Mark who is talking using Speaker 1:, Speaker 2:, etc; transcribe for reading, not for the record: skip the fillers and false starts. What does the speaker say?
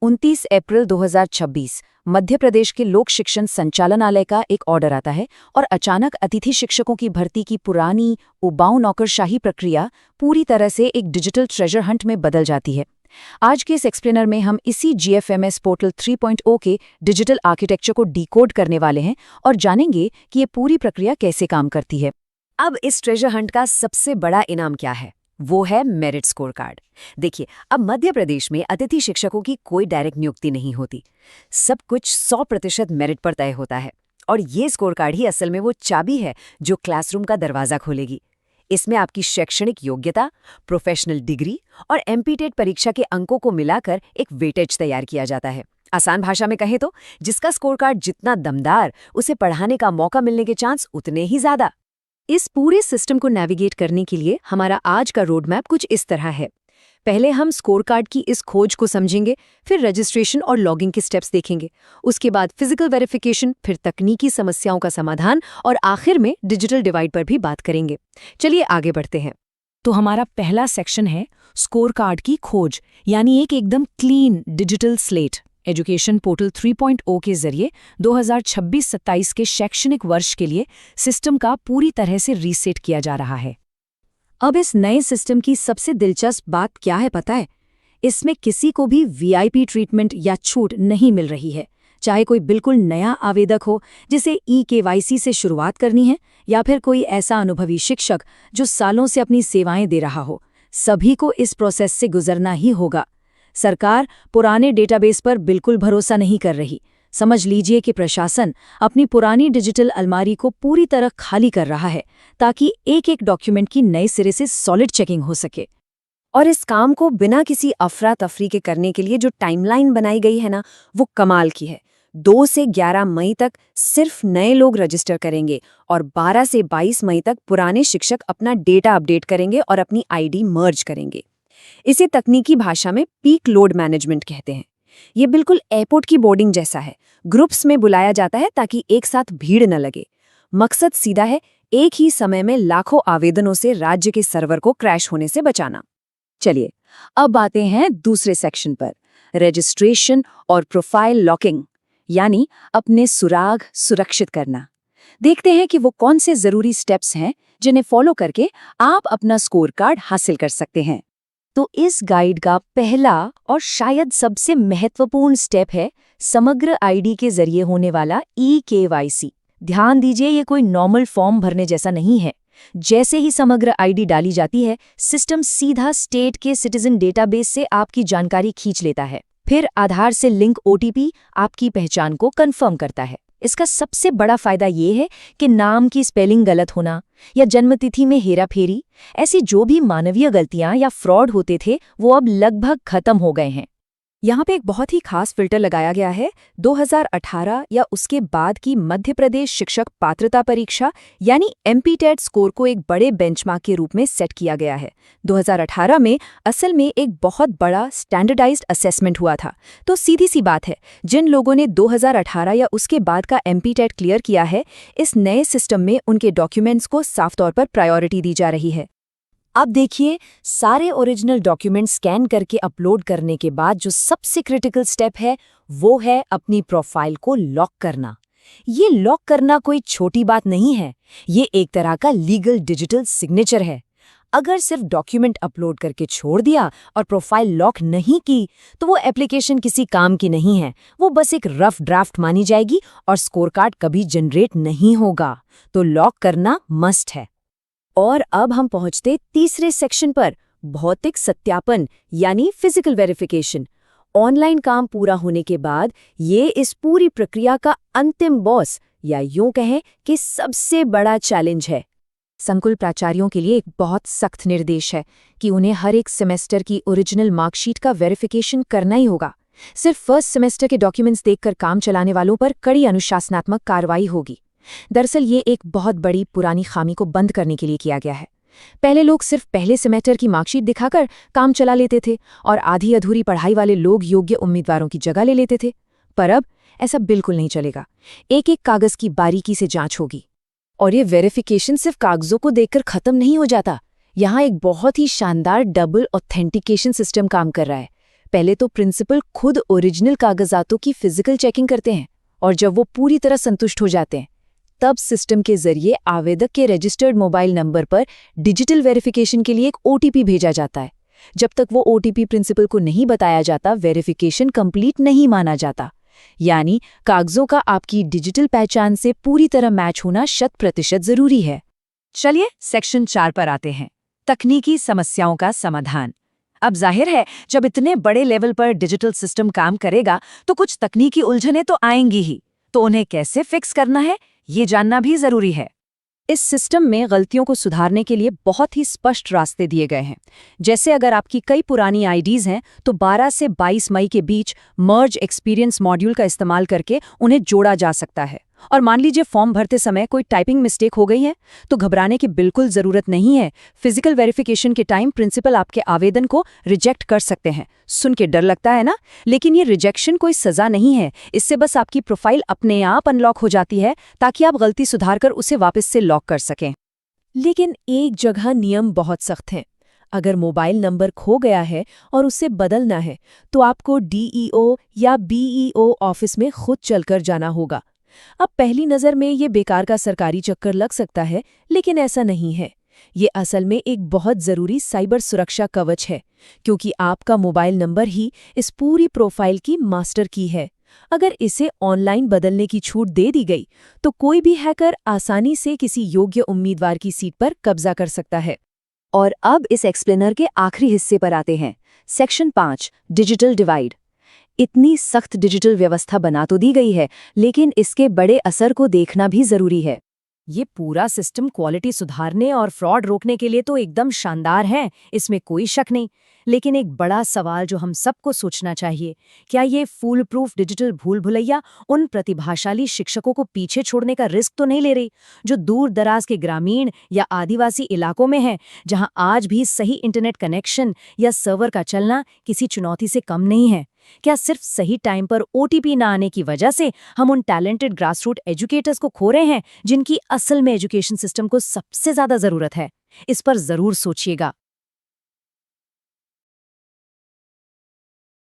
Speaker 1: 29 अप्रैल 2026 मध्य प्रदेश के लोक शिक्षण संचालनालय का एक ऑर्डर आता है और अचानक अतिथि शिक्षकों की भर्ती की पुरानी उबाऊ नौकरशाही प्रक्रिया पूरी तरह से एक डिजिटल ट्रेजर हंट में बदल जाती है। आज के इस एक्सप्लेनर में हम इसी जीएफएमएस पोर्टल 3.0 के डिजिटल आर्किटेक्चर को डिकोड करने वाले हैं और जानेंगे कि ये पूरी प्रक्रिया कैसे काम करती है। अब इस ट्रेजर हंट का सबसे बड़ा इनाम क्या है? वो है मेरिट स्कोर कार्ड। देखिए, अब मध्य प्रदेश में अतिथि शिक्षकों की कोई डायरेक्ट नियुक्ति नहीं होती। सब कुछ 100% मेरिट पर तय होता है और ये स्कोर कार्ड ही असल में वो चाबी है जो क्लासरूम का दरवाजा खोलेगी। इसमें आपकी शैक्षणिक योग्यता, प्रोफेशनल डिग्री और एमपीटेट परीक्षा के अंकों को मिलाकर एक वेटेज तैयार किया जाता है। आसान भाषा में कहें तो जिसका स्कोर कार्ड जितना दमदार, उसे पढ़ाने का मौका मिलने के चांस उतने ही ज्यादा। इस पूरे सिस्टम को नेविगेट करने के लिए हमारा आज का रोड मैप कुछ इस तरह है। पहले हम स्कोर कार्ड की इस खोज को समझेंगे, फिर रजिस्ट्रेशन और लॉगिंग के स्टेप्स देखेंगे, उसके बाद फिजिकल वेरिफिकेशन, फिर तकनीकी समस्याओं का समाधान और आखिर में डिजिटल डिवाइड पर भी बात करेंगे। चलिए आगे बढ़ते हैं। तो हमारा पहला सेक्शन है स्कोर कार्ड की खोज, यानी एक एकदम clean digital slate. Education portal 3.0 के जरिए 2026-27 के शैक्षणिक वर्ष के लिए सिस्टम का पूरी तरह से रीसेट किया जा रहा है। अब इस नए सिस्टम की सबसे दिलचस्प बात क्या है पता है? इसमें किसी को भी वीआईपी ट्रीटमेंट या छूट नहीं मिल रही है, चाहे कोई बिल्कुल नया आवेदक हो जिसे ई-केवाईसी से शुरुआत करनी है, या फिर कोई ऐसा अनुभवी शिक्षक जो सालों से अपनी सेवाएं दे रहा हो। सभी को इस प्रोसेस से गुजरना ही होगा। सरकार पुराने डेटाबेस पर बिल्कुल भरोसा नहीं कर रही। समझ लीजिए कि प्रशासन अपनी पुरानी डिजिटल अलमारी को पूरी तरह खाली कर रहा है ताकि एक एक डॉक्यूमेंट की नए सिरे से सॉलिड चेकिंग हो सके। और इस काम को बिना किसी अफरा तफरी के करने के लिए जो टाइमलाइन बनाई गई है ना, वो कमाल की है। 2 से 11 मई तक सिर्फ नए लोग रजिस्टर करेंगे और 12 से 22 मई तक पुराने शिक्षक अपना डेटा अपडेट करेंगे और अपनी आईडी मर्ज करेंगे। इसे तकनीकी भाषा में पीक लोड मैनेजमेंट कहते हैं। ये बिल्कुल एयरपोर्ट की बोर्डिंग जैसा है। ग्रुप्स में बुलाया जाता है ताकि एक साथ भीड़ न लगे। मकसद सीधा है, एक ही समय में लाखों आवेदनों से राज्य के सर्वर को क्रैश होने से बचाना। चलिए अब आते हैं दूसरे सेक्शन पर, रजिस्ट्रेशन और प्रोफाइल लॉकिंग, यानी अपने सुराग सुरक्षित करना। देखते हैं कि वो कौन से जरूरी स्टेप्स हैं जिन्हें फॉलो करके आप अपना स्कोर कार्ड हासिल कर सकते हैं। तो इस गाइड का पहला और शायद सबसे महत्वपूर्ण स्टेप है समग्र आईडी के जरिए होने वाला ई-केवाईसी। ध्यान दीजिए, ये कोई नॉर्मल फॉर्म भरने जैसा नहीं है। जैसे ही समग्र आईडी डाली जाती है, सिस्टम सीधा स्टेट के सिटीजन डेटाबेस से आपकी जानकारी खींच लेता है। फिर आधार से लिंक ओटीपी आपकी पहचान को कंफर्म करता है। इसका सबसे बड़ा फायदा ये है कि नाम की स्पेलिंग गलत होना या जन्मतिथि में हेराफेरी, ऐसी जो भी मानवीय गलतियां या फ्रॉड होते थे, वो अब लगभग खत्म हो गए हैं। यहाँ पे एक बहुत ही खास फिल्टर लगाया गया है। 2018 या उसके बाद की मध्य प्रदेश शिक्षक पात्रता परीक्षा यानी एमपीटेट स्कोर को एक बड़े बेंचमार्क के रूप में सेट किया गया है। 2018 में असल में एक बहुत बड़ा स्टैंडर्डाइज्ड असेसमेंट हुआ था। तो सीधी सी बात है, जिन लोगों ने 2018 या उसके बाद का एमपीटेट क्लियर किया है, इस नए सिस्टम में उनके डॉक्यूमेंट्स को साफ तौर पर प्रायोरिटी दी जा रही है। अब देखिए, सारे ओरिजिनल डॉक्यूमेंट स्कैन करके अपलोड करने के बाद जो सबसे क्रिटिकल स्टेप है, वो है अपनी प्रोफाइल को लॉक करना। ये लॉक करना कोई छोटी बात नहीं है, ये एक तरह का लीगल डिजिटल सिग्नेचर है। अगर सिर्फ डॉक्यूमेंट अपलोड करके छोड़ दिया और प्रोफाइल लॉक नहीं की, तो वो एप्लीकेशन किसी काम की नहीं है। वो बस एक रफ ड्राफ्ट मानी जाएगी और स्कोर कार्ड कभी जनरेट नहीं होगा। तो लॉक करना मस्ट है। और अब हम पहुंचते तीसरे सेक्शन पर, भौतिक सत्यापन यानी फिजिकल वेरिफिकेशन। ऑनलाइन काम पूरा होने के बाद ये इस पूरी प्रक्रिया का अंतिम बॉस, या यूं कहें कि सबसे बड़ा चैलेंज है। संकुल प्राचार्यों के लिए एक बहुत सख्त निर्देश है कि उन्हें हर एक सेमेस्टर की ओरिजिनल मार्कशीट का वेरिफिकेशन करना ही होगा। सिर्फ फर्स्ट सेमेस्टर के डॉक्यूमेंट्स देखकर काम चलाने वालों पर कड़ी अनुशासनात्मक कार्रवाई होगी। दरअसल ये एक बहुत बड़ी पुरानी खामी को बंद करने के लिए किया गया है। पहले लोग सिर्फ पहले सेमेस्टर की मार्कशीट दिखाकर काम चला लेते थे और आधी अधूरी पढ़ाई वाले लोग योग्य उम्मीदवारों की जगह ले लेते थे। पर अब ऐसा बिल्कुल नहीं चलेगा। एक एक कागज की बारीकी से जांच होगी। और ये वेरिफिकेशन सिर्फ कागजों को देखकर खत्म नहीं हो जाता। यहाँ एक बहुत ही शानदार डबल ऑथेंटिकेशन सिस्टम काम कर रहा है। पहले तो प्रिंसिपल खुद ओरिजिनल कागजातों की फिजिकल चेकिंग करते हैं और जब वो पूरी तरह संतुष्ट हो जाते हैं तब सिस्टम के जरिए आवेदक के रजिस्टर्ड मोबाइल नंबर पर डिजिटल वेरिफिकेशन के लिए एक ओटीपी भेजा जाता है। जब तक वो ओटीपी प्रिंसिपल को नहीं बताया जाता, वेरिफिकेशन कंप्लीट नहीं माना जाता। यानी कागजों का आपकी डिजिटल पहचान से पूरी तरह मैच होना 100% जरूरी है।
Speaker 2: चलिए सेक्शन 4 पर आते हैं, तकनीकी समस्याओं का समाधान। अब जाहिर है जब इतने बड़े लेवल पर डिजिटल सिस्टम काम करेगा तो कुछ तकनीकी उलझनें तो आएंगी ही, तो उन्हें कैसे फिक्स करना है ये जानना भी जरूरी है।
Speaker 1: इस सिस्टम में गलतियों को सुधारने के लिए बहुत ही स्पष्ट रास्ते दिए गए हैं। जैसे अगर आपकी कई पुरानी आईडीज हैं तो 12 से 22 मई के बीच मर्ज एक्सपीरियंस मॉड्यूल का इस्तेमाल करके उन्हें जोड़ा जा सकता है। और मान लीजिए फॉर्म भरते समय कोई टाइपिंग मिस्टेक हो गई है तो घबराने की बिल्कुल जरूरत नहीं है। फिजिकल वेरिफिकेशन के टाइम प्रिंसिपल आपके आवेदन को रिजेक्ट कर सकते हैं। सुन के डर लगता है ना, लेकिन ये रिजेक्शन कोई सजा नहीं है। इससे बस आपकी प्रोफाइल अपने आप अनलॉक हो जाती है ताकि आप गलती सुधारकर उसे वापस से लॉक कर सकें। लेकिन एक जगह नियम बहुत सख्त है। अगर मोबाइल नंबर खो गया है और उसे बदलना है तो आपको डीईओ या बीईओ ऑफिस में खुद चलकर जाना होगा। अब पहली नज़र में ये बेकार का सरकारी चक्कर लग सकता है, लेकिन ऐसा नहीं है। ये असल में एक बहुत ज़रूरी साइबर सुरक्षा कवच है, क्योंकि आपका मोबाइल नंबर ही इस पूरी प्रोफाइल की मास्टर की है। अगर इसे ऑनलाइन बदलने की छूट दे दी गई तो कोई भी हैकर आसानी से किसी योग्य उम्मीदवार की सीट पर कब्जा कर सकता है। और अब इस एक्सप्लेनर के आखिरी हिस्से पर आते हैं, सेक्शन 5, डिजिटल डिवाइड। इतनी सख्त डिजिटल व्यवस्था बना तो दी गई है, लेकिन इसके बड़े असर को देखना भी जरूरी है। ये पूरा सिस्टम क्वालिटी सुधारने और फ्रॉड रोकने के लिए तो एकदम शानदार है, इसमें कोई शक नहीं। लेकिन एक बड़ा सवाल जो हम सबको सोचना चाहिए, क्या ये फूल प्रूफ डिजिटल भूल भुलैया उन प्रतिभाशाली शिक्षकों को पीछे छोड़ने का रिस्क तो नहीं ले रही, जो दूर दराज के ग्रामीण या आदिवासी इलाकों में हैं, जहां आज भी सही इंटरनेट कनेक्शन या सर्वर का चलना किसी चुनौती से कम नहीं है? क्या सिर्फ सही टाइम पर ओटीपी ना आने की वजह से हम उन टैलेंटेड ग्रासरूट एजुकेटर्स को खो रहे हैं जिनकी असल में एजुकेशन सिस्टम को सबसे ज्यादा जरूरत है? इस पर जरूर सोचिएगा।